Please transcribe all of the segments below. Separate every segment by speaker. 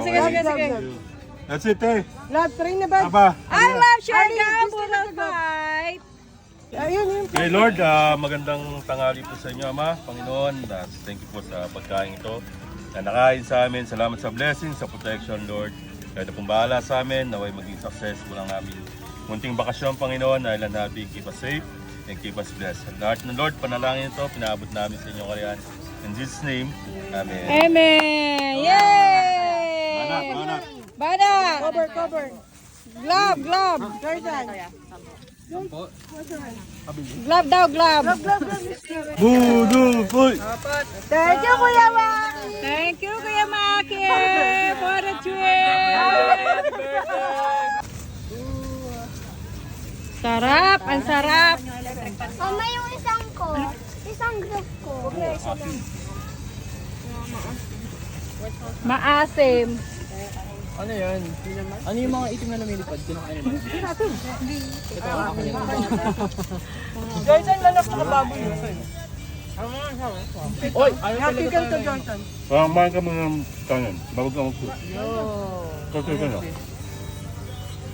Speaker 1: sige, sige, sige.
Speaker 2: That's it, eh.
Speaker 3: Lahat, train na ba?
Speaker 2: Aba.
Speaker 1: I love Siargao, Bulal Fight.
Speaker 3: Ayun, yun.
Speaker 2: Okay, Lord, magandang tanghali po sa inyo, Ama, Panginoon. Thank you po sa pagkain ito na nakain sa amin. Salamat sa blessing, sa protection, Lord. Kaya na pong bahala sa amin, naway maging successful ang aming munting bakasyon, Panginoon. Island happy, keep us safe, and keep us blessed. At lahat ng Lord, panalangin ito, pinaabot namin sa inyong kariyan. In Jesus' name, Amen.
Speaker 1: Amen. Yay!
Speaker 2: Manat, manat.
Speaker 1: Bada!
Speaker 3: Cover, cover.
Speaker 1: Glove, glove.
Speaker 3: Jordan.
Speaker 1: Glove daw, glove.
Speaker 2: Budo, boy!
Speaker 3: Thank you, Kuya Maki.
Speaker 1: Thank you, Kuya Maki, for the trip. Sarap, ang sarap.
Speaker 4: Mama, yung isang ko. Isang group ko.
Speaker 1: Maasim.
Speaker 5: Ano yun? Ano yung mga itim na lumilipad? Kinakain nila? Ito ang akin yun.
Speaker 3: Jordan, lalak na baboy yun.
Speaker 5: Oy! Ayaw
Speaker 3: Happy
Speaker 5: talaga
Speaker 3: ka to,
Speaker 5: tayo.
Speaker 3: Jordan.
Speaker 2: Kumain ka muna ng kanin. Bago ka mag-food. Kasi ka na.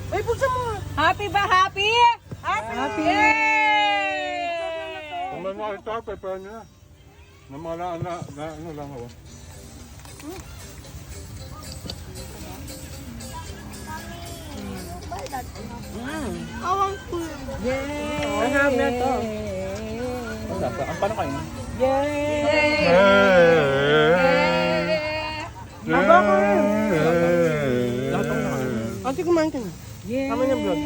Speaker 3: Ay, buksan mo.
Speaker 1: Happy ba? Happy?
Speaker 3: Happy.
Speaker 1: Yay!
Speaker 2: Kung may mga ito, pwede na. Na mga ano lang ako.
Speaker 4: Awang ko.
Speaker 3: Ang harap na to.
Speaker 5: Ang paano kain?
Speaker 1: Yay!
Speaker 3: Aba ko rin.
Speaker 5: Lahat ako nakain.
Speaker 3: Ate, kumain ka na.
Speaker 1: Yay!
Speaker 3: Tama na vlog.